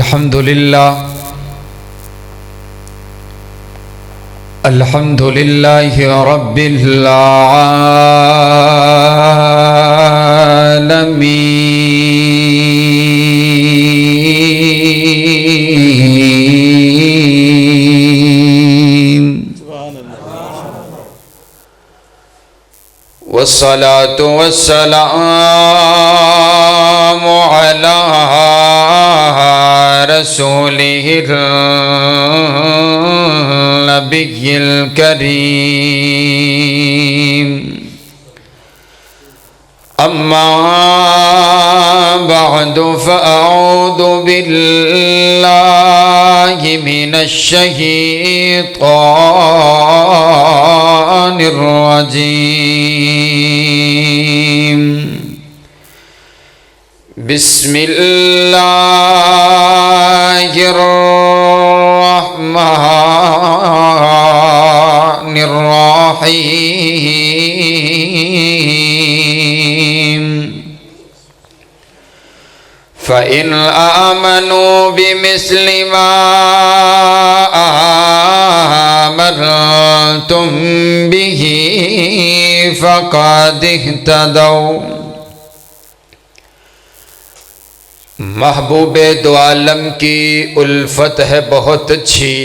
الحمد لله رب العالمين والصلاة والسلام على رسوله النبي الكريم أما بعد فأعوذ بالله من الشيطان الرجيم بسم الله الرحمن الرحيم فإن آمنوا بمثل ما آمنتم به فقد اهتدوا محبوب دو عالم کی الفت ہے بہت اچھی،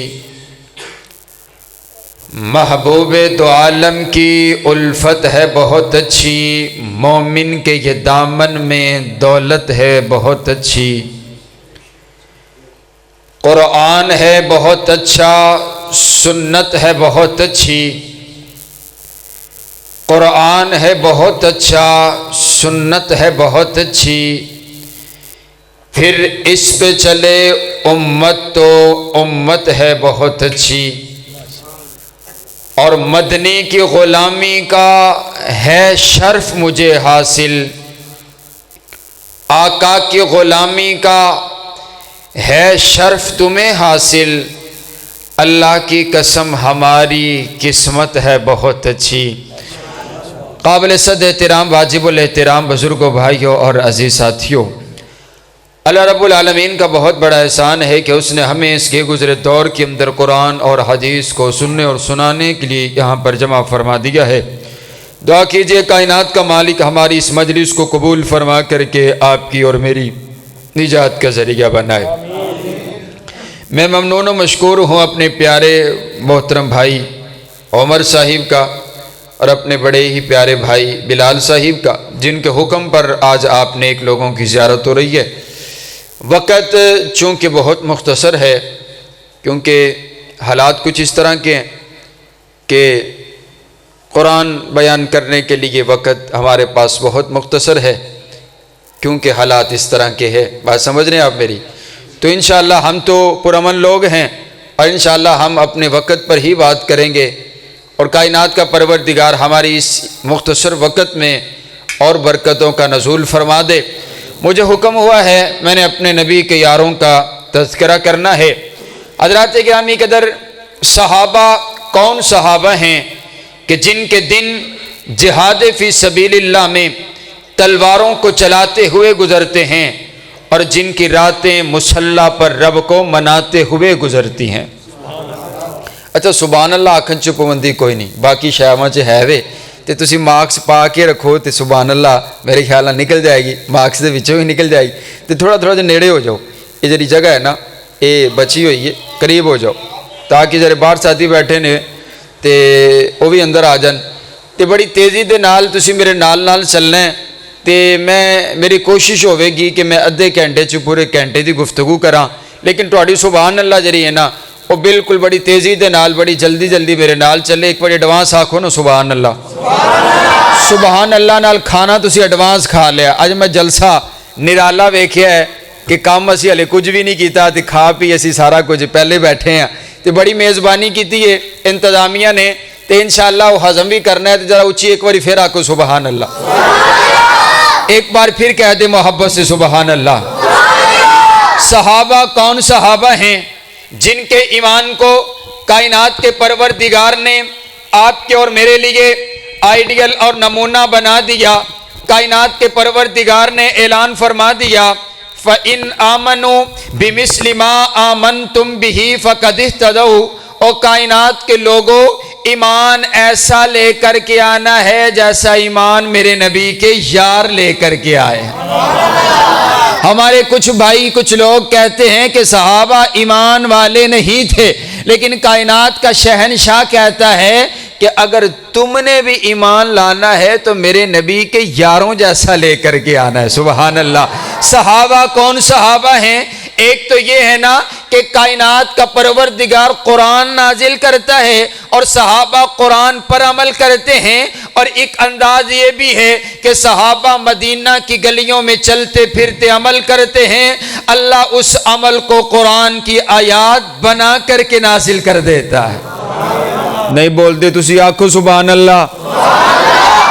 محبوب دو عالم کی الفت ہے بہت اچھی، مومن کے یہ دامن میں دولت ہے بہت اچھی، قرآن ہے بہت اچھا، سنت ہے بہت اچھی، قرآن ہے بہت اچھا، سنت ہے بہت اچھی، پھر اس پہ چلے امت تو امت ہے بہت اچھی، اور مدنی کی غلامی کا ہے شرف مجھے حاصل، آقا کی غلامی کا ہے شرف تمہیں حاصل، اللہ کی قسم ہماری قسمت ہے بہت اچھی۔ قابل صد احترام واجب الاحترام بزرگوں، بھائیوں اور عزیز ساتھیوں، اللہ رب العالمین کا بہت بڑا احسان ہے کہ اس نے ہمیں اس کے گزرے دور کے اندر قرآن اور حدیث کو سننے اور سنانے کے لیے یہاں پر جمع فرما دیا ہے۔ دعا کیجئے کائنات کا مالک ہماری اس مجلس کو قبول فرما کر کے آپ کی اور میری نجات کا ذریعہ بنائے۔ میں ممنون و مشکور ہوں اپنے پیارے محترم بھائی عمر صاحب کا اور اپنے بڑے ہی پیارے بھائی بلال صاحب کا، جن کے حکم پر آج آپ نیک لوگوں کی زیارت ہو رہی ہے۔ وقت چونکہ بہت مختصر ہے، کیونکہ حالات کچھ اس طرح کے ہیں کہ قرآن بیان کرنے کے لیے وقت ہمارے پاس بہت مختصر ہے، کیونکہ حالات اس طرح کے ہیں، بات سمجھ رہے ہیں آپ میری؟ تو انشاءاللہ ہم تو پرامن لوگ ہیں اور انشاءاللہ ہم اپنے وقت پر ہی بات کریں گے، اور کائنات کا پروردگار ہماری اس مختصر وقت میں اور برکتوں کا نزول فرما دے۔ مجھے حکم ہوا ہے میں نے اپنے نبی کے یاروں کا تذکرہ کرنا ہے۔ حضرات گرامی قدر، صحابہ کون صحابہ ہیں کہ جن کے دن جہاد فی سبیل اللہ میں تلواروں کو چلاتے ہوئے گزرتے ہیں اور جن کی راتیں مصلی پر رب کو مناتے ہوئے گزرتی ہیں۔ اچھا سبحان اللہ آکھن چ پابندی کوئی نہیں، باقی شہواں چ ہے وے تے تسی مارکس پا کے رکھو تے سبحان اللہ میرے خیال نال نکل جائے گی، مارکس دے وچوں ہی نکل جائے گی۔ تے تھوڑا جہا نیڑے ہو جاؤ، یہ جڑی جگہ ہے نا یہ بچی ہوئی ہے، قریب ہو جاؤ تاکہ جڑے باہر ساتھی بیٹھے نے تے وہ بھی اندر آ جان۔ تے بڑی تیزی دے نال تسی میرے نال چلنا ہے، تے میری کوشش ہوے گی کہ میں ادھے گھنٹے چ پورے گھنٹے دی گفتگو کراں، لیکن تہاڈی سبحان اللہ جڑی ہے نا وہ بالکل بڑی تیزی دے نال بڑی جلدی میرے نال چلے۔ ایک بڑی ایڈوانس آکھو نا سبحان اللہ، سبحان اللہ نال کھانا تسی ایڈوانس کھا لیا۔ اج میں جلسہ نرالا ویکھیا ہے کہ کام اسی ہلے کچھ بھی نہیں کیتا تے کھا پی اسی سارا کچھ پہلے بیٹھے ہیں، تے بڑی میزبانی کیتی ہے انتظامیہ نے، تے انشاءاللہ وہ ہضم بھی کرنا ہے۔ تے ذرا اچھی ایک باری پھر آکو سبحان اللہ، ایک بار پھر کہہ دے محبت سے سبحان اللہ۔ صحابہ کون صحابہ ہیں جن کے ایمان کو کائنات کے پروردگار نے آپ کے اور میرے لیے آئیڈیل اور نمونہ بنا دیا۔ کائنات کے پروردگار نے اعلان فرما دیا فَإِنْ آمَنُوا بِمِثْلِ مَا آمَنْتُمْ بِهِ فَقَدِ اهْتَدَوْا۔ اور کائنات کے لوگوں، ایمان ایسا لے کر کے آنا ہے جیسا ایمان میرے نبی کے یار لے کر کے آئے ہیں۔ ہمارے کچھ بھائی کچھ لوگ کہتے ہیں کہ صحابہ ایمان والے نہیں تھے، لیکن کائنات کا شہنشاہ کہتا ہے کہ اگر تم نے بھی ایمان لانا ہے تو میرے نبی کے یاروں جیسا لے کر کے آنا ہے۔ سبحان اللہ۔ صحابہ کون صحابہ ہیں؟ ایک تو یہ ہے نا کہ کائنات کا پروردگار قرآن نازل کرتا ہے اور صحابہ قرآن پر عمل کرتے ہیں، اور ایک انداز یہ بھی ہے کہ صحابہ مدینہ کی گلیوں میں چلتے پھرتے عمل کرتے ہیں، اللہ اس عمل کو قرآن کی آیات بنا کر کے نازل کر دیتا ہے۔ نہیں بولتے تسی آکھو سبحان اللہ۔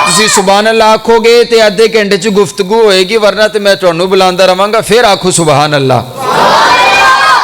تسی سبحان اللہ آکھو گے تے آدھے گھنٹے چ گفتگو ہوئے گی، ورنہ تے میں تانوں بلاندا رہواں گا، پھر آکھو سبحان اللہ۔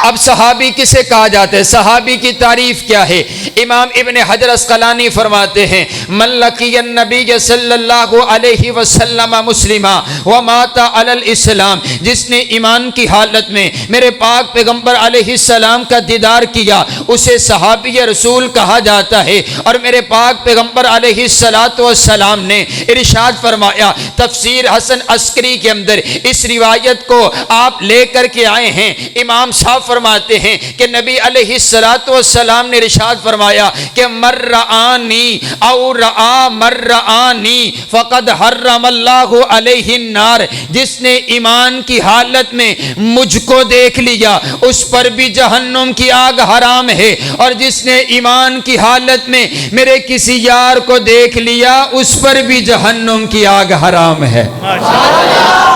اب صحابی کسے کہا جاتا ہے؟ صحابی کی تعریف کیا ہے؟ امام ابن حجر اسقلانی فرماتے ہیں من لقی النبی صلی اللہ علیہ وسلم مسلما ومات علی الاسلام، جس نے ایمان کی حالت میں میرے پاک پیغمبر علیہ السلام کا دیدار کیا اسے صحابی رسول کہا جاتا ہے۔ اور میرے پاک پیغمبر علیہ السلام نے ارشاد فرمایا، تفسیر حسن عسکری کے اندر اس روایت کو آپ لے کر کے آئے ہیں، امام صاحب فرماتے ہیں کہ نبی علیہ السلام نے ارشاد فرمایا کہ مرآنی او رآ مرآنی فقد حرم اللہ علیہ النار، جس نے ایمان کی حالت میں مجھ کو دیکھ لیا اس پر بھی جہنم کی آگ حرام ہے، اور جس نے ایمان کی حالت میں میرے کسی یار کو دیکھ لیا اس پر بھی جہنم کی آگ حرام ہے۔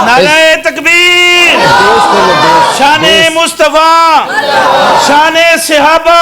نعرہ تکبیر، شان مصطفیٰ، شان صحابہ۔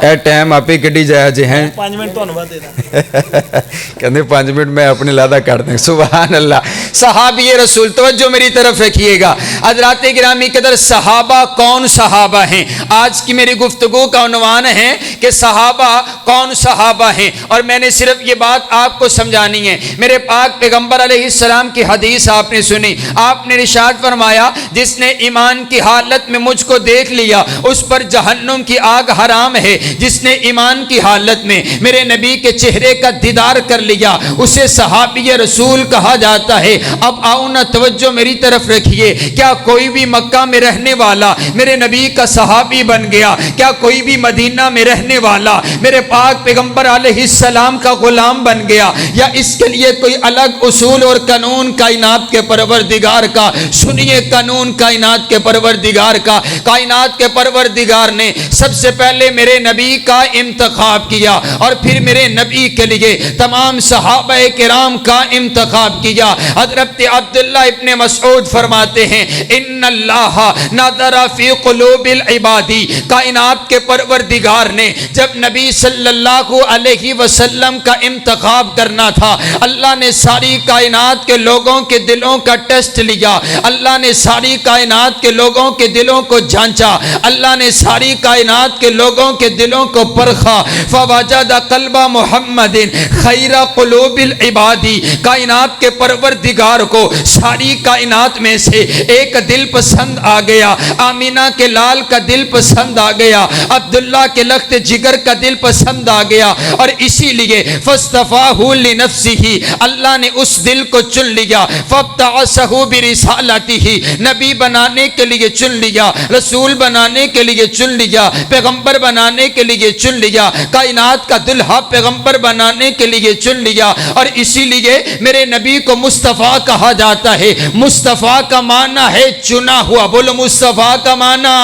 اے ٹائم آپ ہی کٹی جایا جی ہیں 5 منٹ تو انواد دینا کہنے 5 منٹ میں اپنے لادہ کر دیں۔ سبحان اللہ۔ صحابی رسول، توجہ میری طرف رکھیے گا حضرات گرامی قدر، صحابہ کون صحابہ ہیں؟ آج کی میری گفتگو کا عنوان ہے کہ صحابہ کون صحابہ ہیں، اور میں نے صرف یہ بات آپ کو سمجھانی ہے۔ میرے پاک پیغمبر علیہ السلام کی حدیث آپ نے سنی، آپ نے ارشاد فرمایا جس نے ایمان کی حالت میں مجھ کو دیکھ لیا اس پر جہنم کی آگ حرام ہے، جس نے ایمان کی حالت میں میرے نبی کے چہرے کا دیدار کر لیا اسے صحابی رسول کہا جاتا ہے۔ اب آؤ نا توجہ میری طرف رکھیے، کیا کوئی بھی مکہ میں رہنے والا میرے نبی کا صحابی بن گیا؟ کیا کوئی بھی مدینہ میں رہنے والا میرے پاک پیغمبر علیہ السلام کا غلام بن گیا؟ یا اس کے لیے کوئی الگ اصول اور قانون کائنات کے پروردگار کا؟ سنیے قانون کائنات کے پروردگار کا۔ کائنات کے پروردگار نے سب سے پہلے میرے نبی کا انتخاب کیا، اور پھر میرے نبی کے لیے تمام صحابہ کرام کا انتخاب کیا۔ حضرت عبداللہ ابن مسعود فرماتے ہیں ان اللہ نظر فی قلوب العباد، کائنات کے پروردگار نے جب نبی صلی اللہ علیہ وسلم کا انتخاب کرنا تھا، اللہ نے ساری کائنات کے لوگوں کے دلوں کا ٹیسٹ لیا، اللہ نے ساری کائنات کے لوگوں کے دلوں کو جھانچا، اللہ نے ساری کائنات کے لوگوں کے دلوں کو پرکھا، فوجد قلب محمد خیر قلوب العباد، کائنات کے پروردگار کو ساری کائنات میں سے ایک دل پسند آ گیا، آمینہ کے لال کا دل پسند آ گیا، عبداللہ کے لخت جگر کا دل پسند آ گیا، اور اسی لیے فاصطفاہ لنفسہ، اللہ نے اس دل کو چن لیا، فابتعثہ برسالتہ، نبی بنانے کے لیے چن لیا، رسول بنانے کے لیے چن لیا، پیغمبر بنانے کے لیے چن لیا، کائنات کا دلہا پیغمبر بنانے کے لیے چن لیا، اور اسی لیے میرے نبی کو مصطفیٰ کہا جاتا ہے۔ مصطفیٰ کا معنی ہے چنا ہوا، بولو مصطفیٰ کا معنی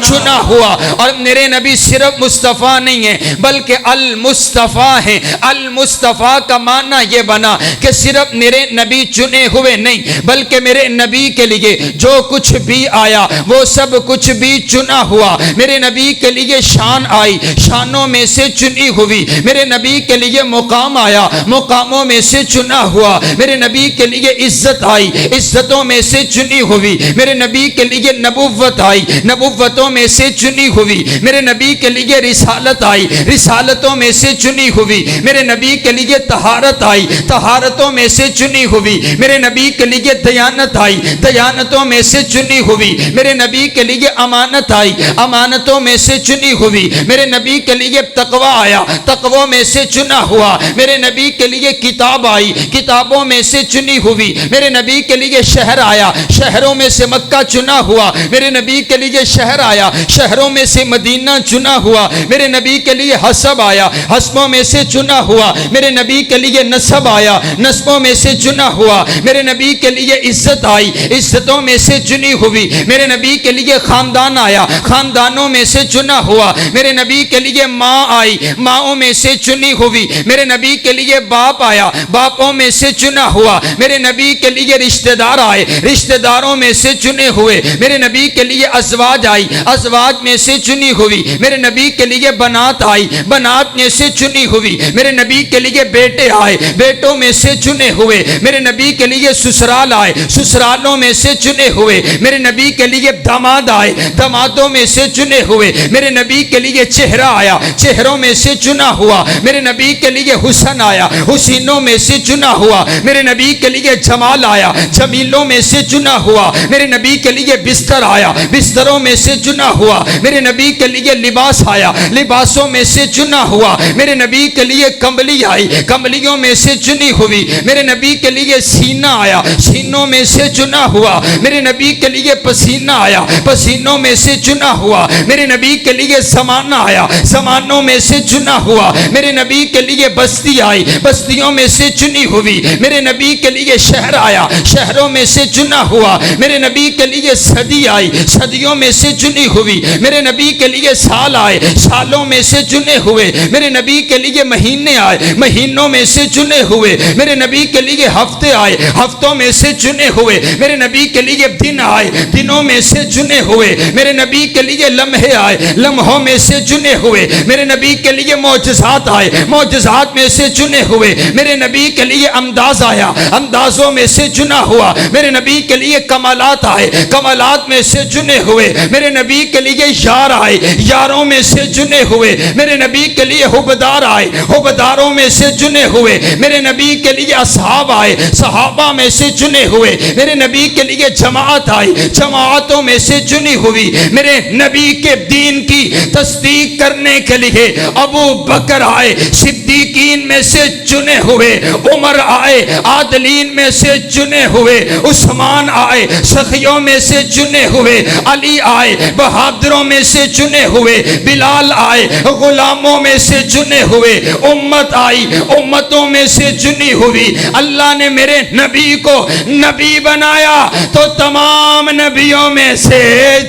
چنا ہوا، اور میرے نبی صرف مصطفیٰ نہیں ہیں بلکہ المصطفیٰ ہیں۔ المصطفیٰ کا معنی یہ بنا کہ صرف میرے نبی چنے ہوئے نہیں بلکہ میرے نبی کے لیے جو کچھ بھی آیا وہ سب کچھ بھی چنا ہوا، میرے نبی کے لیے شان آئی، شانوں میں سے چنی ہوئی، میرے نبی کے لیے مقام آیا، مقاموں میں سے چنا ہوا، میرے نبی کے لیے عزت آئی، عزتوں میں سے چنی ہوئی، میرے نبی کے لیے نبوت آئی، نبوتوں میں سے چنی ہوئی، میرے نبی کے لیے رسالت آئی، رسالتوں میں سے چنی ہوئی، میرے نبی کے لیے طہارت آئی، طہارتوں میں سے چنی ہوئی، میرے نبی کے لیے دیانت آئی، دیانتوں میں سے چنی ہوئی، میرے نبی کے لیے امانت آئی، امانتوں میں سے چنی ہوئی، میرے نبی کے لیے تقوی آیا، تقویٰ میں سے چنا ہوا، میرے نبی کے لیے کتاب آئی، کتابوں میں سے چنی ہوئی، میرے نبی کے لیے شہر آیا، شہروں میں سے مکہ چنا ہوا، میرے نبی کے لیے شہر آیا، شہروں میں سے مدینہ چنا ہوا، میرے نبی کے لیے حسب آیا، حسبوں میں سے چنا ہوا، میرے نبی کے لیے نسب آیا، نسبوں میں سے چنا ہوا، میرے نبی کے لیے عزت آئی، عزتوں میں سے چنی ہوئی، میرے نبی کے لیے خاندان آیا، خاندانوں میں سے چنا ہوا، میرے نبی کے لیے ماں آئی، ماؤں میں سے چنی ہوئی، میرے نبی کے لیے باپ آیا، باپوں میں سے چنا ہوا، میرے نبی کے لیے رشتہ دار آئے، رشتہ داروں میں سے چنے ہوئے، میرے نبی کے لیے ازواج آئی، ازواج میں سے چنی ہوئی، میرے نبی کے لیے بنات آئی، بنات میں سے چنی ہوئی، میرے نبی کے لیے بیٹے آئے، بیٹوں میں سے چنے ہوئے، میرے نبی کے لیے سسرال آئے، سسرالوں میں سے چنے ہوئے، میرے نبی کے لیے داماد آئے، دامادوں میں سے چنے ہوئے، میرے نبی کے لیے چہرہ آیا، چہروں میں سے چنا ہوا، میرے نبی کے لیے حسن آیا، حسینوں میں سے چنا ہوا، میرے نبی کے لیے جمال آیا، جمیلوں میں سے چنا ہوا، میرے نبی کے لیے بستر آیا، بستروں میں سے چنا ہوا، میرے نبی کے لیے لباس آیا، لباسوں میں سے چنا ہوا، میرے نبی کے لیے کمبلی آئی، کمبلیوں میں سے چنی ہوئی، میرے نبی کے لیے سینہ آیا، سینوں میں سے چنا ہوا، میرے نبی کے لیے پسینہ آیا، پسینوں میں سے چنا ہوا، میرے نبی کے لیے زمانہ آیا، زمانوں میں سے چنا ہوا، میرے نبی کے لیے بستی آئی، بستیوں میں سے چنی ہوئی، میرے نبی کے لیے شہر آیا، شہروں میں سے چنا ہوا، میرے نبی کے لیے صدی آئی، صدیوں میں سے چنی ہوئی، میرے نبی کے لیے سال آئے، سالوں میں سے چنے ہوئے، میرے نبی کے لیے مہینے آئے، مہینوں میں سے چنے ہوئے، میرے نبی کے لیے ہفتے آئے، ہفتوں میں سے چنے ہوئے، میرے نبی کے لیے دن آئے، دنوں میں سے چنے ہوئے، میرے نبی کے لیے لمحے آئے، لمحوں میں سے چنے ہوئے، میرے نبی کے لیے معجزات آئے، معجزات میں سے چنے ہوئے، میرے نبی کے لیے انداز آیا، اندازوں میں سے چنا ہوا، میرے نبی کے لیے کمالات آئے، کمالات میں سے چنے ہوئے، میرے نبی کے لیے یار آئے، یاروں میں سے چنے ہوئے، میرے نبی کے لیے حبدار آئے، حبداروں میں سے چنے ہوئے، میرے نبی کے لیے اصحاب آئے، صحابہ میں سے چنے ہوئے، میرے نبی کے لیے جماعت آئی، جماعتوں میں سے چنی ہوئی، میرے نبی کے دین کی تصدیق کرنے کے لیے ابو بکر آئے، صدیقین میں سے چنے ہوئے، عمر آئے، عادلین میں سے چنے ہوئے، عثمان آئے، سخیوں میں سے چنے ہوئے، علی آئے، بہادروں میں سے چنے ہوئے، بلال آئے، غلاموں میں سے چنے ہوئے، امت آئی، امتوں میں سے چنی ہوئی۔ اللہ نے میرے نبی کو نبی بنایا تو تمام نبیوں میں سے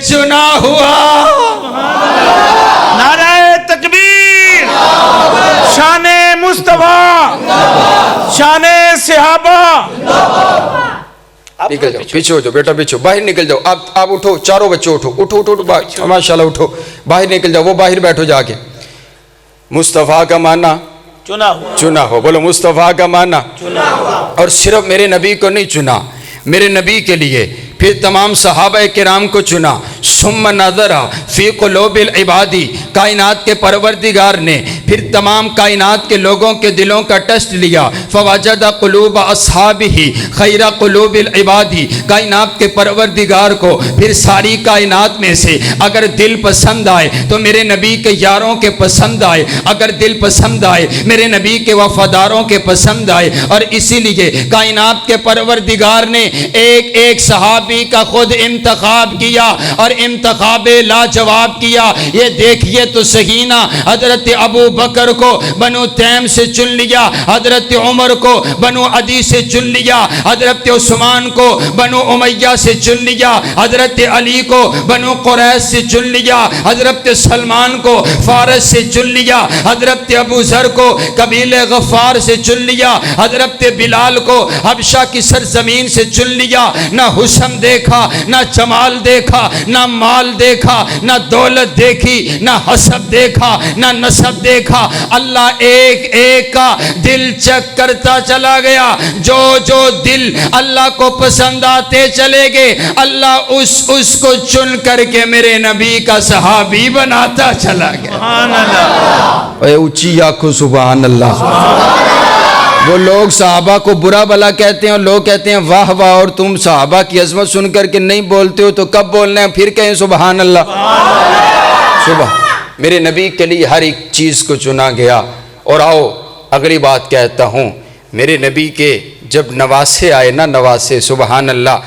چنا ہوا۔ نعرہ تکبیر، شان مصطفیٰ، شان صحابہ۔ نکل جاؤ، پیچھے ہو جاؤ بیٹا، پیچھے باہر نکل جاؤ، آپ اٹھو، چاروں بچوں اٹھو اٹھو اٹھو، ماشاءاللہ اٹھو، باہر نکل جاؤ، وہ باہر بیٹھو جا کے۔ مصطفیٰ کا معنی چنا ہوا، چنا ہو، بولو مصطفیٰ کا معنی چنا ہوا۔ اور صرف میرے نبی کو نہیں چنا، میرے نبی کے لیے پھر تمام صحابہ کرام کو چنا۔ ثم نظر فی قلوب العباد، کائنات کے پروردگار نے پھر تمام کائنات کے لوگوں کے دلوں کا ٹیسٹ لیا، فوجد قلوب اصحابہ خیر قلوب العباد، کائنات کے پروردگار کو پھر ساری کائنات میں سے اگر دل پسند آئے تو میرے نبی کے یاروں کے پسند آئے، اگر دل پسند آئے میرے نبی کے وفاداروں کے پسند آئے، اور اسی لیے کائنات کے پروردگار نے ایک ایک صحابی کا خود انتخاب کیا اور انتخاب لاجواب کیا۔ یہ دیکھیے تو صحیح نا، حضرت ابو بکر کو بنو تیم سے چن لیا، حضرت عمر کو بنو عدی سے چن لیا، حضرت عثمان کو بنو امیہ سے چن لیا، حضرت علی کو بنو قریظ سے چن لیا، حضرت سلمان کو فارس سے چن لیا، حضرت ابو ذر کو قبیلہ غفار سے چن لیا، حضرت بلال کو حبشہ کی سرزمین سے چن لیا۔ نہ حسن دیکھا، نہ جمال دیکھا، نہ مال دیکھا، نہ دولت دیکھی، نہ حسب دیکھا، نہ نسب دیکھا، اللہ ایک ایک کا دل چیک کرتا چلا گیا، جو جو دل اللہ کو پسند آتے چلے گئے اللہ اس کو چن کر کے میرے نبی کا صحابی بناتا چلا گیا۔ سبحان اللہ، اے اونچی آنکھوں سبحان اللہ۔ وہ لوگ صحابہ کو برا بلا کہتے ہیں اور لوگ کہتے ہیں واہ واہ، اور تم صحابہ کی عظمت سن کر کے نہیں بولتے ہو تو کب بولنا ہے؟ پھر کہیں سبحان اللہ۔ صبح میرے نبی کے لیے ہر ایک چیز کو چنا گیا۔ اور آؤ اگلی بات کہتا ہوں، میرے نبی کے جب نواسے آئے نا، نواسے، سبحان اللہ،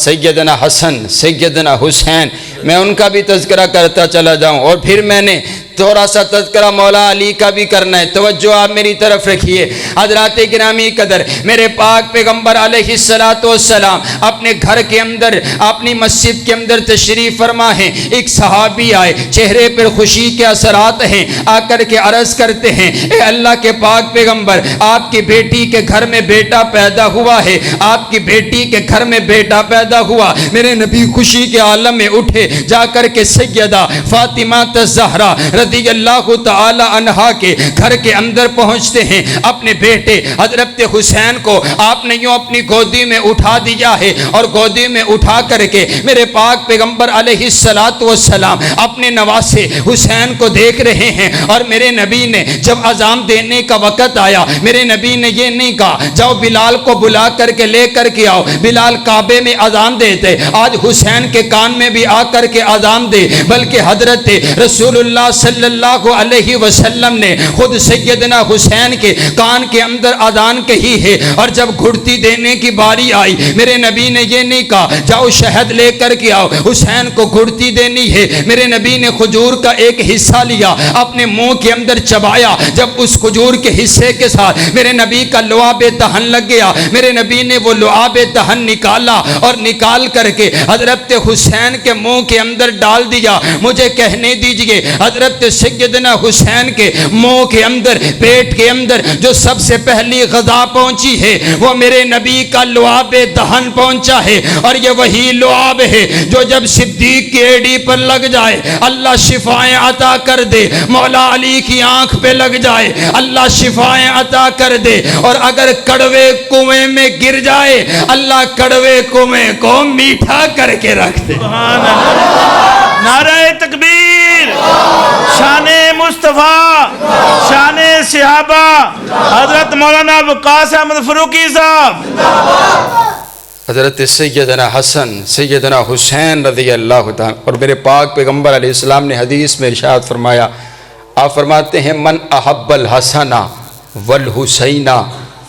سیدنا حسن، سیدنا حسین، میں ان کا بھی تذکرہ کرتا چلا جاؤں، اور پھر میں نے تھوڑا سا تذکرہ مولا علی کا بھی کرنا ہے۔ توجہ آپ میری طرف رکھیے حضرات گرامی قدر، میرے پاک پیغمبر علیہ السلام اپنے گھر کے اندر، اپنی مسجد کے اندر تشریف فرما ہیں، ایک صحابی آئے، چہرے پر خوشی کے اثرات ہیں، آ کر کے عرض کرتے ہیں اے اللہ کے پاک پیغمبر، آپ کی بیٹی کے گھر میں بیٹا پیدا ہوا ہے، آپ کی بیٹی کے گھر میں بیٹا پیدا ہوا۔ میرے نبی خوشی کے عالم میں اٹھے، جا کر کے سیدہ فاطمہ الزہرا رضی اللہ تعالی عنہا کے گھر کے اندر پہنچتے ہیں۔ اپنے بیٹے حضرت حسین کو آپ نے یوں اپنی گودی میں اٹھا دیا ہے، اور گودی میں اٹھا کر کے میرے پاک پیغمبر علیہ السلام اپنے نواسے حسین کو دیکھ رہے ہیں۔ اور میرے نبی نے جب اذان دینے کا وقت آیا، میرے نبی نے یہ نہیں کہا جاؤ بلال کو بلا کر کے لے کر کے آؤ، بلال کعبے میں اذان دیتے، آج حسین کے کان میں بھی آ کر کے اذان دے، بلکہ حضرت رسول اللہ صلی اللہ علیہ وسلم نے خود سیدنا حسین کے کان کے اندر اذان کہی ہے۔ اور جب گھڑتی دینے کی باری آئی، میرے نبی نے یہ نہیں کہا جاؤ شہد لے کر کے آؤ، حسین کو گھڑتی دینی ہے۔ میرے نبی نے کھجور کا ایک حصہ لیا، اپنے منہ کے اندر چبایا، جب اس کھجور کے حصے کے ساتھ میرے نبی کا لعاب دہن لگ گیا، میرے نبی نے وہ لعاب دہن نکالا، اور نکال کر کے حضرت حسین کے منہ کے اندر ڈال دیا۔ مجھے کہنے دیجئے حضرت سیدنا حسین کے منہ کے اندر، پیٹ کے اندر جو سب سے پہلی غذا پہنچی ہے وہ میرے نبی کا لعاب دہن پہنچا ہے، اور یہ وہی لعاب ہے جو جب صدیق کی ایڑی پر لگ جائے اللہ شفائیں عطا کر دے، مولا علی کی آنکھ پہ لگ جائے اللہ شفائیں عطا کر دے، اور اگر کڑوے کنویں میں گر جائے اللہ کڑوے کنویں کو میٹھا کر کے رکھ دے۔ سبحان اللہ، نعرہ تکبیر، شان مصطفیٰ، شان صحابہ، حضرت مولانا وقاص احمد فروقی صاحب۔ حضرت سیدنا حسن، سیدنا حسین رضی اللہ تعالیٰ، اور میرے پاک پیغمبر علیہ السلام نے حدیث میں ارشاد فرمایا، آپ فرماتے ہیں من احب الحسن والحسین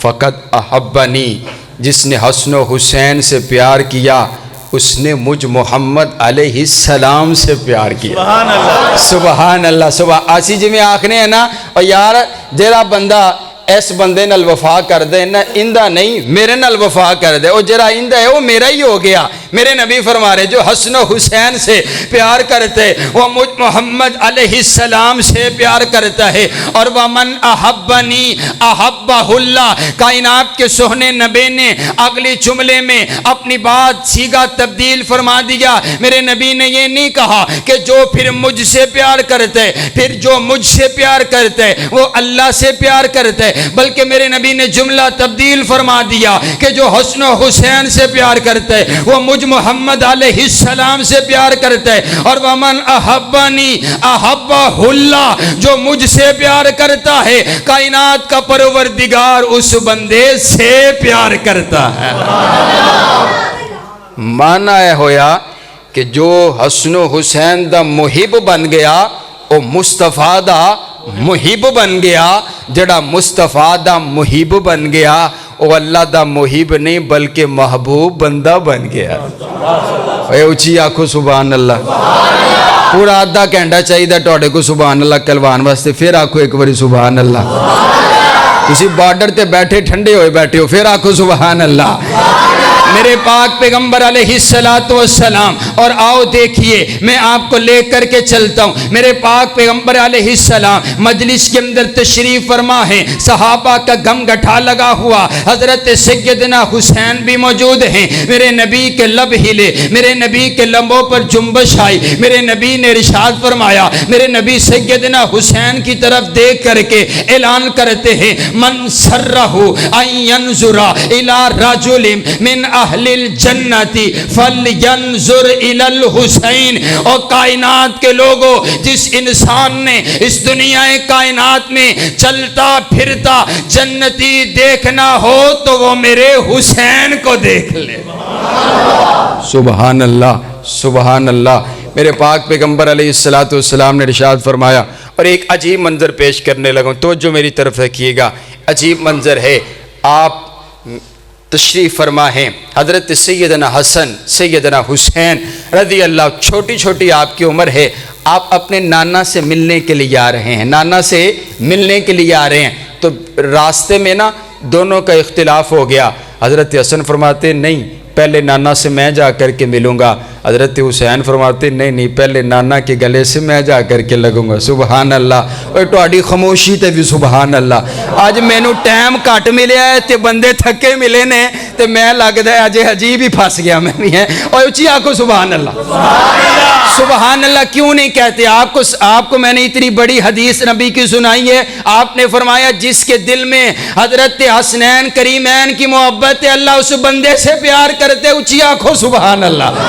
فقد احبنی، جس نے حسن و حسین سے پیار کیا اس نے مجھ محمد علیہ السلام سے پیار کیا۔ سبحان اللہ، سبحان اللہ۔ سبحان آسی جی میں آخنے ہیں نا، اور یار جیرا بندہ اس بندے نال وفا کر دے نا، اندہ نہیں میرے نال وفا کر دے، اور جرا اندہ ہے وہ میرا ہی ہو گیا۔ میرے نبی فرما رہے جو حسن و حسین سے پیار کرتے وہ مجھ محمد علیہ السلام سے پیار کرتا ہے۔ اور وَمَنْ أَحَبَّنِي أَحَبَّهُ اللَّهُ، کائنات کے سہنے نبی نے اگلی جملے میں اپنی بات سیگا تبدیل فرما دیا۔ میرے نبی نے یہ نہیں کہا کہ جو پھر مجھ سے پیار کرتے، پھر جو مجھ سے پیار کرتے وہ اللہ سے پیار کرتے، بلکہ میرے نبی نے جملہ تبدیل فرما دیا کہ جو حسن و حسین سے پیار کرتے وہ مجھ محمد علیہ السلام سے پیار کرتے۔ اور ومن احبنی احبہ اللہ، جو مجھ سے پیار کرتا ہے کائنات کا پروردگار اس بندے سے پیار کرتا ہے۔ مانا ہے ہویا کہ جو حسن و حسین دا محب بن گیا وہ مصطفیٰ دا محب بن گیا، جڑا مصطفیٰ دا محب بن گیا وہ اللہ دا محب نہیں بلکہ محبوب بندہ بن گیا۔ اے اچھی آنکھو سبحان اللہ۔ پورا آدھا گھنٹہ چاہیے ٹوڑے کو سبحان اللہ کلوان واسطے، پھر آنکھو ایک باری سبحان اللہ۔ تسی بارڈر تے بیٹھے ٹھنڈے ہوئے بیٹھے ہو، پھر آنکھو سبحان اللہ۔ میرے پاک پیغمبر علیہ السلام. اور آؤ دیکھیے میں آپ کو لے کر کے چلتا ہوں. میرے پاک پیغمبر علیہ السلام مجلس کے اندر تشریف فرما ہے. صحابہ کا غم گٹھا لگا ہوا. حضرت سیدنا حسین بھی موجود ہیں. میرے نبی کے لب ہلے, میرے نبی کے لبوں پر جنبش آئی. میرے نبی نے ارشاد فرمایا, میرے نبی سیدنا حسین کی طرف دیکھ کر کے اعلان کرتے ہیں, من سرہ ان ینظر الی رجل من اہل الجنت فلینظر الی الحسین. اور کائنات کے لوگوں, جس انسان نے اس دنیا کائنات میں چلتا پھرتا جنتی دیکھنا ہو تو وہ میرے حسین کو دیکھ لے. سبحان اللہ, سبحان اللہ. میرے پاک پیغمبر علیہ السلام نے ارشاد فرمایا, اور ایک عجیب منظر پیش کرنے لگا ہوں, تو جو میری طرف رکھیے گا. عجیب منظر ہے. آپ تشریف فرما ہیں حضرت سیدنا حسن سیدنا حسین رضی اللہ, چھوٹی چھوٹی آپ کی عمر ہے. آپ اپنے نانا سے ملنے کے لیے آ رہے ہیں, نانا سے ملنے کے لیے آ رہے ہیں. تو راستے میں نا دونوں کا اختلاف ہو گیا. حضرت حسن فرماتے نہیں, پہلے نانا سے میں جا کر کے ملوں گا. حضرت حسین فرماتے نہیں, پہلے نانا کے گلے سے میں جا کر کے لگوں گا. سبحان اللہ. اور تہاڈی خاموشی تے بھی سبحان اللہ. اج مینوں ٹائم گھٹ ملیا ہے تے بندے تھکے ملے نے تے میں لگدا ہے اج عجیب ہی پھس گیا میں بھی. ہے اور اچھی آکھو سبحان اللہ. سبحان اللہ کیوں نہیں کہتے؟ آپ کو میں نے اتنی بڑی حدیث نبی کی سنائی ہے. آپ نے فرمایا جس کے دل میں حضرت حسنین کریمین کی محبت ہے, اللہ اس بندے سے پیار کرتے. اچھی آنکھوں سبحان اللہ.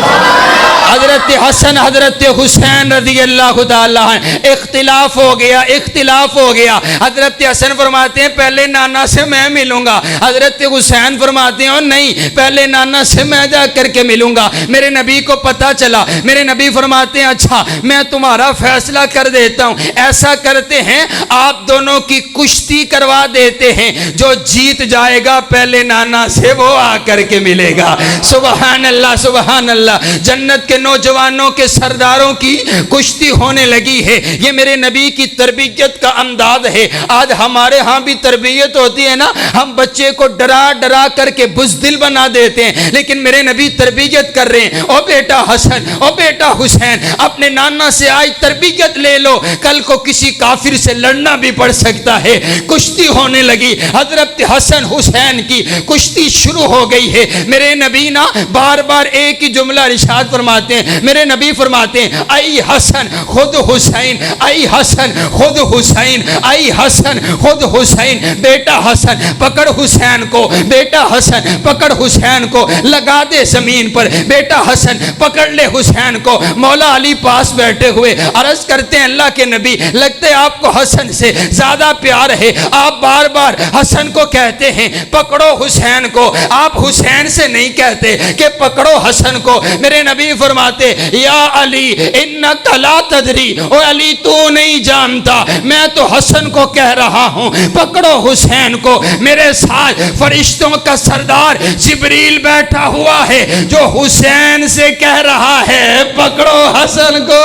حضرت حسن حضرت حسین رضی اللہ تعالیٰ عنہ, اختلاف ہو گیا, اختلاف ہو گیا. حضرت حسن فرماتے ہیں پہلے نانا سے میں ملوں گا. حضرت حسین فرماتے ہیں نہیں, پہلے نانا سے میں جا کر کے ملوں گا. میرے نبی کو پتہ چلا. میرے نبی فرماتے ہیں اچھا میں تمہارا فیصلہ کر دیتا ہوں, ایسا کرتے ہیں آپ دونوں کی کشتی کروا دیتے ہیں. جو جیت جائے گا پہلے نانا سے وہ آ کر کے ملے گا. سبحان اللہ, سبحان اللہ. جنت کے نوجوانوں کے سرداروں کی کشتی ہونے لگی ہے. یہ میرے نبی کی تربیت کا انداز ہے. آج ہمارے ہاں بھی تربیت ہوتی ہے نا, ہم بچے کو ڈرا ڈرا کر کے بزدل بنا دیتے ہیں, لیکن میرے نبی تربیت کر رہے ہیں. او بیٹا حسن, او بیٹا حسین, اپنے نانا سے آج تربیت لے لو, کل کو کسی کافر سے لڑنا بھی پڑ سکتا ہے. کشتی ہونے لگی. حضرت حسن حسین کی کشتی شروع ہو گئی ہے. میرے نبی نا بار بار ایک ہی جملہ ارشاد فرماتے ہیں. میرے نبی فرماتے ہیں ائی حسن خود حسین, ائی حسن خود حسین, ائی حسن خود حسین. بیٹا حسن پکڑ حسین کو, بیٹا حسن پکڑ حسین کو, لگا دے زمین پر. بیٹا حسن پکڑ لے حسین کو. مولا علی پاس بیٹھے ہوئے عرض کرتے ہیں اللہ کے نبی لگتے آپ کو حسن سے زیادہ پیار ہے. آپ بار بار حسن کو کہتے ہیں پکڑو حسین کو, آپ حسین سے نہیں کہتے کہ پکڑو حسن کو. میرے نبی فرماتے یا علی انک لا تدری, او علی تو نہیں جانتا, میں تو حسن کو کہہ رہا ہوں پکڑو حسین کو. میرے ساتھ فرشتوں کا سردار جبریل بیٹھا ہوا ہے جو حسین سے کہہ رہا ہے پکڑو حسن کو.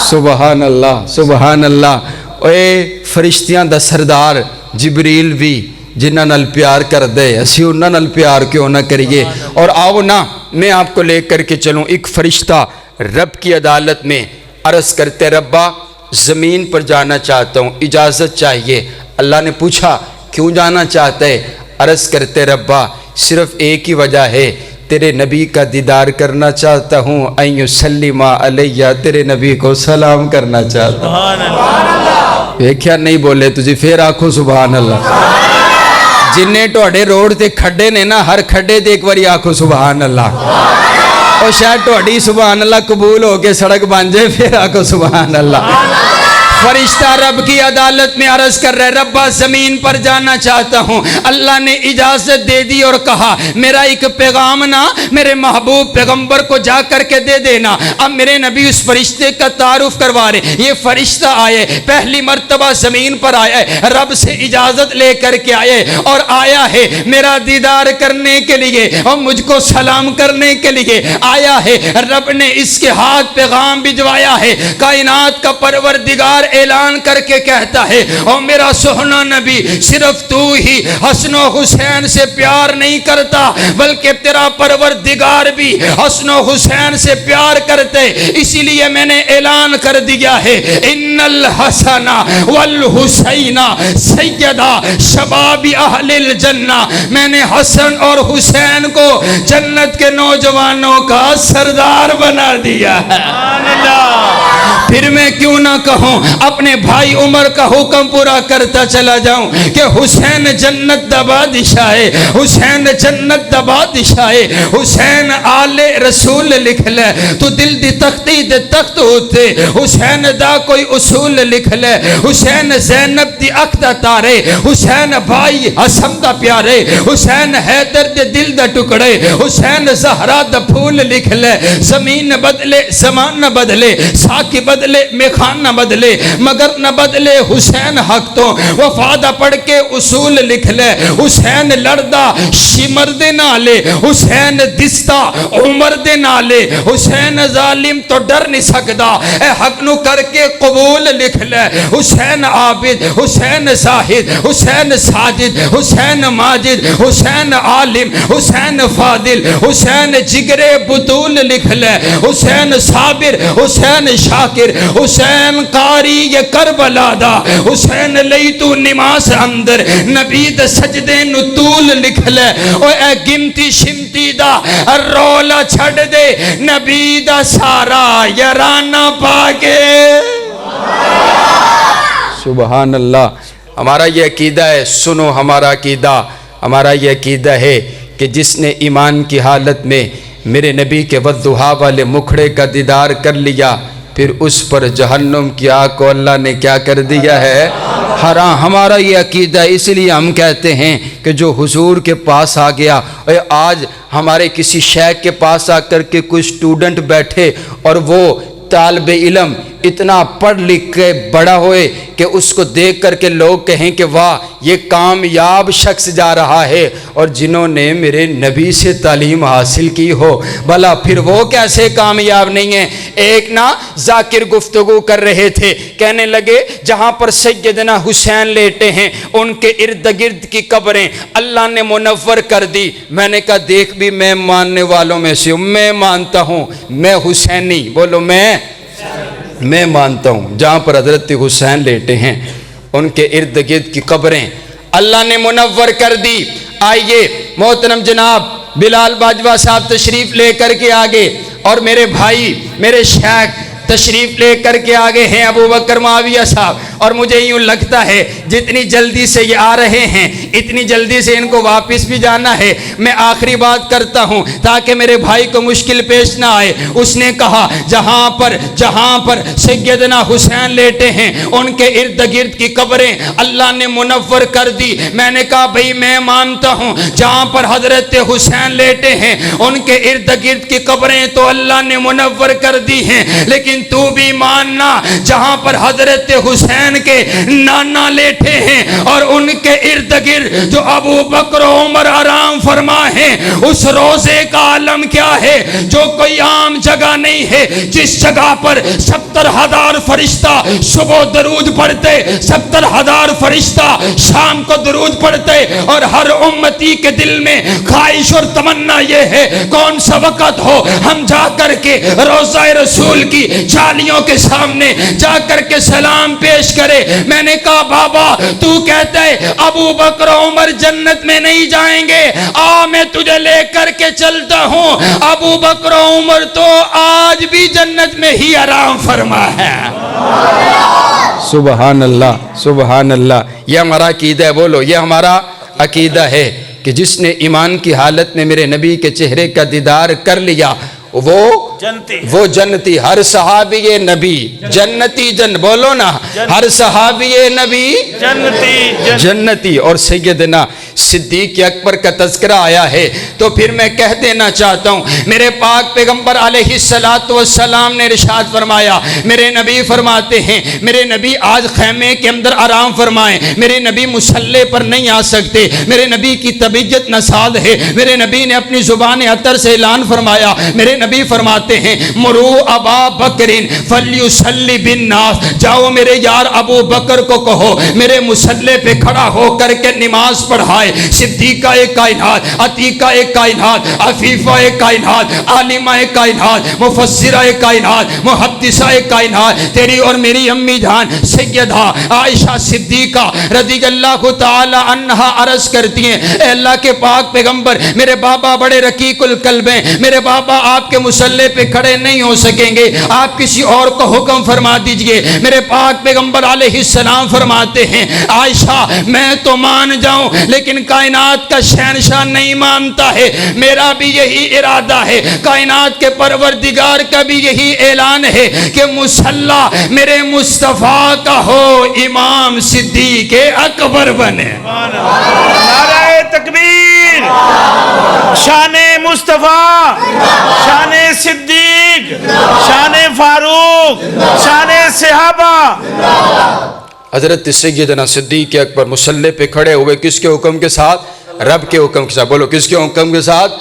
سبحان اللہ, سبحان اللہ. اے فرشتیاں دا سردار جبریل بھی جنہاں نال پیار کر دے, اسی انہاں نال پیار کیوں نہ کریے. اور آؤ نا میں آپ کو لے کر کے چلوں. ایک فرشتہ رب کی عدالت میں عرض کرتے ربا زمین پر جانا چاہتا ہوں, اجازت چاہیے. اللہ نے پوچھا کیوں جانا چاہتا ہے؟ عرض کرتے ربا صرف ایک ہی وجہ ہے, تیرے نبی کا دیدار کرنا چاہتا ہوں. این یسلم علیہ, تیرے نبی کو سلام کرنا چاہتا ہوں. دیکھیا نہیں بولے تجھے, پھر آنکھوں سبحان اللہ. جنہیں توڑے روڈ تے کھڑے نے نا, ہر کھڑے تے ایک باری آنکھوں سبحان اللہ. اور شاید توڑی سبحان اللہ قبول ہو کے سڑک بن جائے, پھر آنکھوں سبحان اللہ. فرشتہ رب کی عدالت میں عرض کر رہے ربا زمین پر جانا چاہتا ہوں. اللہ نے اجازت دے دی اور کہا میرا ایک پیغام نا میرے محبوب پیغمبر کو جا کر کے دے دینا. اب میرے نبی اس فرشتے کا تعارف کروا رہے. یہ فرشتہ آئے, پہلی مرتبہ زمین پر آیا ہے, رب سے اجازت لے کر کے آئے اور آیا ہے میرا دیدار کرنے کے لیے اور مجھ کو سلام کرنے کے لیے آیا ہے. رب نے اس کے ہاتھ پیغام بھجوایا ہے. کائنات کا پروردگار اعلان کر کے کہتا ہے او میرا سوہنا نبی صرف تو ہی حسن و حسین سے پیار نہیں کرتا بلکہ تیرا پروردگار بھی حسن و حسین سے پیار کرتے، اسی لیے میں نے اعلان کر دیا ہے ان الحسن والحسین سیدہ شباب اہل الجنہ، میں نے حسن اور حسین کو جنت کے نوجوانوں کا سردار بنا دیا ہے۔ سبحان اللہ۔ پھر میں کیوں نہ کہوں، اپنے بھائی عمر کا حکم پورا کرتا چلا جاؤں کہ حسین جنت دا بادشاہ ہے، حسین جنت دا بادشاہ ہے، حسین آل رسول لکھ لے تو دل دی تختی دے تخت ہوتے، حسین دا کوئی اصول لکھ لے، حسین زینب دی اکھ دا تارے، حسین بھائی حسن دا پیارے، حسین حیدر دے دل دا ٹکڑے، حسین زہرا دا پھول لکھ لے، زمین نہ بدلے زمان نہ بدلے، ساکی بدلے میخان نہ بدلے، مگر نہ بدلے حسین حق تو، وفادہ پڑھ کے اصول لکھ لے، حسین لڑدہ شمر دے نالے، حسین دستا عمر دے نالے، حسین ظالم تو ڈر نہیں سکدا، اے حق نو کر کے قبول لکھ لے، حسین عابد، حسین زاہد، حسین ساجد، حسین ماجد، حسین عالم، حسین فاضل، حسین جگر بطول لکھ لے، حسین صابر، حسین شاکر، حسین قاری یہ کربلا دا، حسین لئی تو نماز اندر نبی دا سجدے نو طول لکھ لے، او اے گمتی شمتی دا رولا چھڑ دے نبی دا سارا یرانہ پاکے۔ سبحان اللہ۔ ہمارا یہ عقیدہ ہے، سنو ہمارا عقیدہ، ہمارا یہ عقیدہ ہے کہ جس نے ایمان کی حالت میں میرے نبی کے والضحیٰ والے مکھڑے کا دیدار کر لیا، پھر اس پر جہنم کی آگ کو اللہ نے کیا کر دیا ہے؟ حرام۔ ہمارا یہ عقیدہ، اس لیے ہم کہتے ہیں کہ جو حضور کے پاس آ گیا، آج ہمارے کسی شیخ کے پاس آ کر کے کوئی سٹوڈنٹ بیٹھے اور وہ طالب علم اتنا پڑھ لکھ کے بڑا ہوئے کہ اس کو دیکھ کر کے لوگ کہیں کہ واہ یہ کامیاب شخص جا رہا ہے، اور جنہوں نے میرے نبی سے تعلیم حاصل کی ہو بھلا پھر وہ کیسے کامیاب نہیں ہیں؟ ایک نا ذاکر گفتگو کر رہے تھے، کہنے لگے جہاں پر سیدنا حسین لیٹے ہیں ان کے ارد گرد کی قبریں اللہ نے منور کر دی۔ میں نے کہا دیکھ بھی میں ماننے والوں میں سے ہوں، میں مانتا ہوں، میں حسینی، بولو میں مانتا ہوں جہاں پر حضرت حسین لیٹے ہیں ان کے ارد گرد کی قبریں اللہ نے منور کر دی۔ آئیے محترم جناب بلال باجوہ صاحب تشریف لے کر کے آگے، اور میرے بھائی میرے شیخ تشریف لے کر کے آگے ہیں ابو بکر معاویہ صاحب، اور مجھے یوں لگتا ہے جتنی جلدی سے یہ آ رہے ہیں اتنی جلدی سے ان کو واپس بھی جانا ہے۔ میں آخری بات کرتا ہوں تاکہ میرے بھائی کو مشکل پیش نہ آئے۔ اس نے کہا جہاں پر سیدنا حسین لیٹے ہیں ان کے ارد گرد کی قبریں اللہ نے منور کر دی۔ میں نے کہا بھئی میں مانتا ہوں جہاں پر حضرت حسین لیٹے ہیں ان کے ارد گرد کی قبریں تو اللہ نے منور کر دی ہیں، لیکن تو بھی ماننا جہاں پر حضرت حسین کے نانا لیٹے ہیں اور ان کے ارد گرد جو ابو بکر و عمر آرام فرما ہیں، اس روزے کا عالم کیا ہے جو کوئی عام جگہ نہیں ہے، جس جگہ پر 70,000 فرشتہ صبح درود پڑھتے، 70,000 فرشتہ شام کو درود پڑھتے، اور ہر امتی کے دل میں خواہش اور تمنا یہ ہے کون سا وقت ہو ہم جا کر کے روزہ رسول کی جالیوں کے سامنے جا کر کے سلام پیش کرے۔ میں نے کہا بابا تو کہتا ہے ابو بکر و عمر جنت میں نہیں جائیں گے، میں تجھے لے کر کے چلتا ہوں، ابو بکر و عمر تو آج بھی جنت میں ہی آرام فرما ہے۔ سبحان اللہ، سبحان اللہ۔ یہ ہمارا عقیدہ ہے، بولو یہ ہمارا عقیدہ ہے کہ جس نے ایمان کی حالت میں میرے نبی کے چہرے کا دیدار کر لیا وہ جنتی۔ ہر صحابی نبی جنتی، بولو نا، ہر صحابی نبی جنتی۔ اور سیدنا صدیق اکبر کا تذکرہ آیا ہے تو پھر میں کہہ دینا چاہتا ہوں، میرے پاک پیغمبر علیہ السلام نے ارشاد فرمایا، میرے نبی فرماتے ہیں میرے نبی آج خیمے کے اندر آرام فرمائیں، میرے نبی مصلی پر نہیں آ سکتے، میرے نبی کی طبیعت نساد ہے، میرے نبی نے اپنی زبان عطر سے اعلان فرمایا، میرے نبی فرماتے فرماتے ہیں مرو ابا بکرین فلیصلی بالناس، جاؤ میرے یار ابو بکر کو کہو میرے مصلی پہ کھڑا ہو کر کے نماز پڑھائے۔ صدیقہ کائنات، عتیقہ کائنات، عفیفہ کائنات، عالمہ کائنات، مفسرہ کائنات، محدثہ کائنات، تیری اور میری امی جان سیدہ عائشہ صدیقہ رضی اللہ تعالی عنہا عرض کرتی ہیں اے اللہ کے پاک پیغمبر، میرے بابا بڑے رقیق القلب ہیں، میرے بابا آپ کے مصلی پہ کھڑے نہیں ہو سکیں گے، آپ کسی اور کو حکم فرما دیجئے۔ میرے پاک پیغمبر علیہ السلام فرماتے ہیں عائشہ میں تو مان جاؤں لیکن کائنات کا شہنشاہ نہیں مانتا ہے، میرا بھی یہی ارادہ ہے، کائنات کے پروردگار کا بھی یہی اعلان ہے کہ مصلی میرے مصطفیٰ کا ہو، امام صدیق اکبر بنے۔ نعرہ تکبیر، شان مصطفیٰ، شان صدیق، شان فاروق، شان صحابہ۔ حضرت سیدنا صدیق اکبر مصلی پہ کھڑے ہوئے کس کے حکم کے ساتھ؟ رب کے حکم کے ساتھ۔ بولو کس کے حکم کے ساتھ؟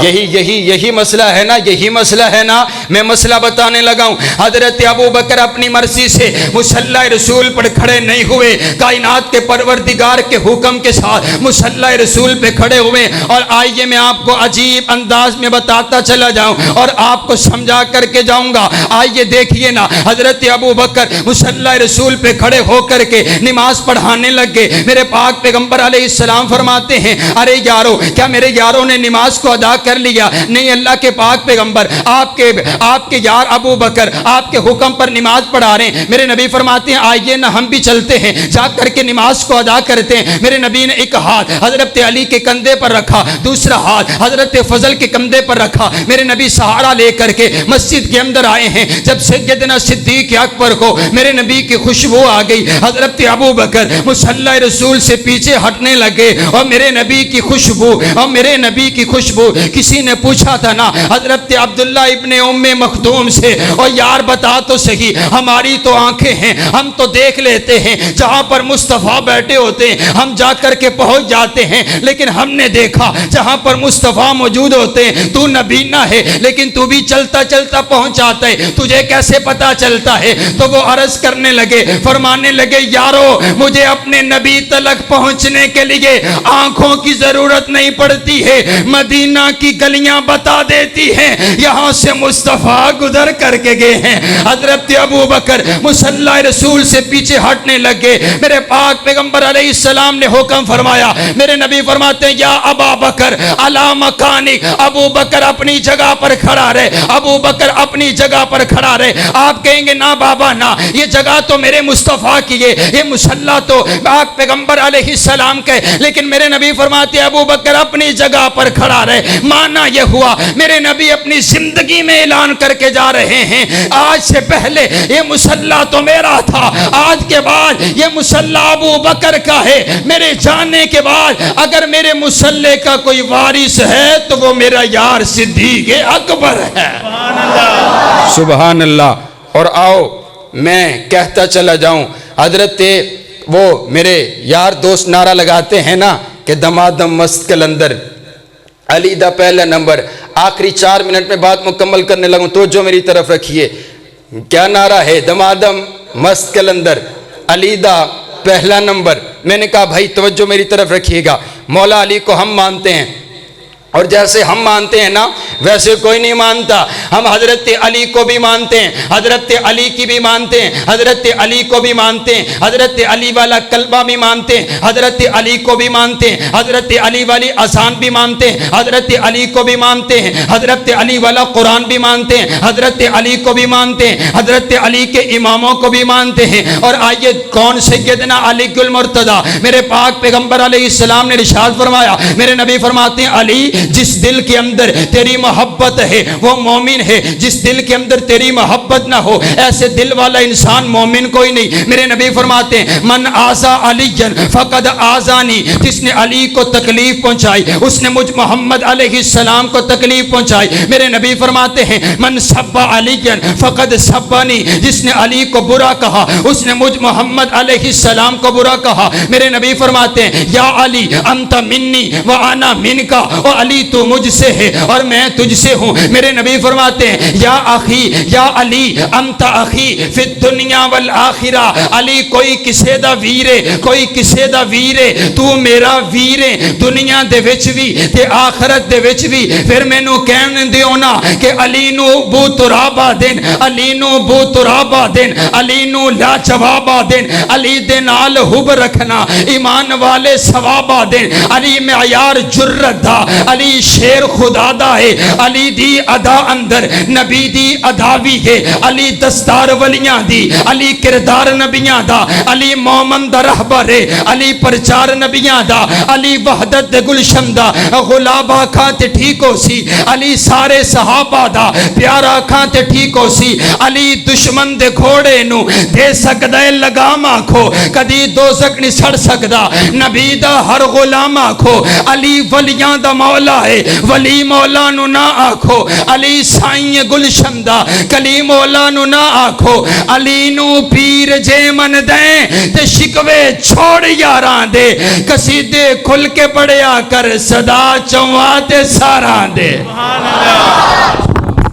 یہی مسئلہ ہے نا، یہی مسئلہ ہے نا۔ میں مسئلہ بتانے لگا ہوں۔ حضرت ابو بکر اپنی مرضی سے مصلی رسول پر کھڑے نہیں ہوئے، کائنات کے پروردگار کے حکم کے ساتھ مصلی رسول پہ کھڑے ہوئے۔ اور آئیے میں آپ کو عجیب انداز میں بتاتا چلا جاؤں اور آپ کو سمجھا کر کے جاؤں گا۔ آئیے دیکھیے نا، حضرت ابو بکر مصلی رسول پہ کھڑے ہو کر کے نماز پڑھانے لگے۔ میرے پاک پیغمبر علیہ السلام فرماتے ہیں ارے یارو، کیا میرے یاروں نے نماز کو ادا کر لیا؟ نہیں اللہ کے پاک پیغمبر، آپ کے یار ابو بکر آپ کے حکم پر نماز پڑھا رہے ہیں۔ میرے نبی فرماتے ہیں آئیے نا ہم بھی چلتے ہیں، جا کر کے نماز کو ادا کرتے ہیں۔ میرے نبی نے ایک ہاتھ حضرت علی کے کندھے پر رکھا، دوسرا ہاتھ حضرت فضل کے کندھے پر رکھا۔ میرے نبی سہارا لے کر کے مسجد کے اندر آئے ہیں۔ جب سیدنا صدیق اکبر کو میرے نبی کی خوشبو آ گئی، حضرت ابو بکر مصلی رسول سے پیچھے ہٹنے لگے اور میرے نبی کی خوشبو اور میرے نبی کی خوشبو، کسی نے پوچھا تھا نا حضرت عبداللہ ابن ام مخدوم سے، اور یار بتا تو صحیح، ہماری تو آنکھیں ہیں، ہم تو دیکھ لیتے ہیں جہاں پر مصطفیٰ بیٹھے ہوتے ہیں ہم جا کر کے پہنچ جاتے ہیں، لیکن ہم نے دیکھا جہاں پر مصطفیٰ موجود ہوتے ہیں تو نبی نہ ہے لیکن تو بھی چلتا چلتا پہنچ جاتا ہے، تجھے کیسے پتا چلتا ہے؟ تو وہ عرض کرنے لگے، فرمانے لگے یارو مجھے اپنے نبی تلک پہنچنے کے لیے آنکھوں کی ضرورت نہیں پڑتی ہے، مدینہ کی گلیاں بتا دیتی ہیں یہاں سے مصطفیٰ گزر کر کے گئے ہیں۔ حضرت ابو بکر مصلی رسول سے پیچھے ہٹنے لگے۔ میرے پاک پیغمبر علیہ السلام نے حکم فرمایا، میرے نبی فرماتے ہیں یا ابا بکر علی مکانک، ابو بکر اپنی جگہ پر کھڑا رہے، ابو بکر اپنی جگہ پر کھڑا رہے۔ آپ کہیں گے نا بابا نا، یہ جگہ تو میرے مصطفیٰ کی ہے، یہ مصلی تو پاک پیغمبر علیہ السلام کے، لیکن میرے نبی فرماتے ہیں ابو بکر اپنی جگہ پر کھڑا رہے۔ مانا یہ ہوا میرے نبی اپنی زندگی میں اعلان کر کے جا رہے ہیں آج سے پہلے یہ مصلی تو میرا تھا، آج کے بعد یہ مصلی ابو بکر کا ہے، میرے جانے کے بعد اگر میرے مصلی کا کوئی وارث ہے تو وہ میرا یار صدیق اکبر ہے۔ سبحان اللہ۔ اور آؤ میں کہتا چلا جاؤں، حضرت وہ میرے یار دوست نعرہ لگاتے ہیں نا کہ دمادم مست کلندر، علی دا پہلا نمبر۔ آخری 4 منٹ میں بات مکمل کرنے لگوں تو جو میری طرف رکھیے، کیا نعرہ ہے؟ دمادم مست کلندر، علی دا پہلا نمبر۔ میں نے کہا بھائی توجہ میری طرف رکھیے گا، مولا علی کو ہم مانتے ہیں اور جیسے ہم مانتے ہیں نا ویسے کوئی نہیں مانتا، ہم حضرت علی کو بھی مانتے ہیں، حضرت علی کی بھی مانتے ہیں، حضرت علی کو بھی مانتے ہیں، حضرت علی والا کلمہ بھی مانتے ہیں، حضرت علی کو بھی مانتے ہیں، حضرت علی والی اذان بھی مانتے ہیں، حضرت علی کو بھی مانتے ہیں، حضرت علی والا قرآن بھی مانتے ہیں، حضرت علی کو بھی مانتے ہیں، حضرت علی کے اماموں کو بھی مانتے ہیں۔ اور آئیے کون سیدنا علی المرتضیٰ، میرے پاک پیغمبر علیہ السلام نے ارشاد فرمایا، میرے نبی فرماتے ہیں جس دل کے اندر تیری محبت ہے وہ مومن ہے، جس دل کے اندر تیری محبت محبت نہ ہو، ایسے دل والا انسان مومن کوئی نہیں۔ میرے نبی فرماتے ہیں من آزا علی فقد آزانی، جس نے علی کو تکلیف پہنچائی اس نے مجھ محمد علیہ السلام کو تکلیف پہنچائی۔ میرے نبی فرماتے ہیں من سب علی فقد سبانی، جس نے علی کو برا کہا اس نے مجھ محمد علیہ السلام کو برا کہا۔ میرے نبی فرماتے ہیں یا علی انت منی وانا منکا، او علی تو مجھ سے ہے اور میں تجھ سے ہوں۔ میرے نبی فرماتے ہیں یا اخی یا علی انت اخی فی الدنیا والآخرہ، علی کوئی کسے دا ویرے کوئی کسے دا ویرے، تو میرا ویرے دنیا دے وچ بھی تے آخرت دے وچ بھی۔ پھر مینوں کہن دیو نا کہ علی نو بو ترابا دین، علی نو بو ترابا دین، علی نو لا جوابا دین، علی دے نال حب رکھنا ایمان والے ثوابا دین۔ علی معیار جرت دا، علی شیر خدا دا ہے، علی دی ادا اندر نبی دی ادا بھی ہے، علی دستار ولیاں دی، علی کردار نبیاں دا، علی مومن دا رہبر ہے، علی پرچار نبیاں دا، علی وحدت دے گلشن دا، غلابہ کھاں تے ٹھیک ہو سی، علی سارے صحابہ دا پیارا کھاں تے ٹھیک ہو سی، علی دشمن دے گھوڑے نو دے سکدا ہے لگام آکھو، کدی دوزخ نہیں سڑ سکدا، نبی دا ہر غلام آکھو، علی ولیاں دا مولا ہے، ولی مولا نو نہ آکھو، علی سائیں گلشن دا کلی مولا نو نہ آکھو، علی نو پیر جے من دیں تے شکوے چھوڑ یاراں دے، قصیدے کھل کے پڑھیا کر صدا چواں تے ساراں دے۔ سبحان اللہ۔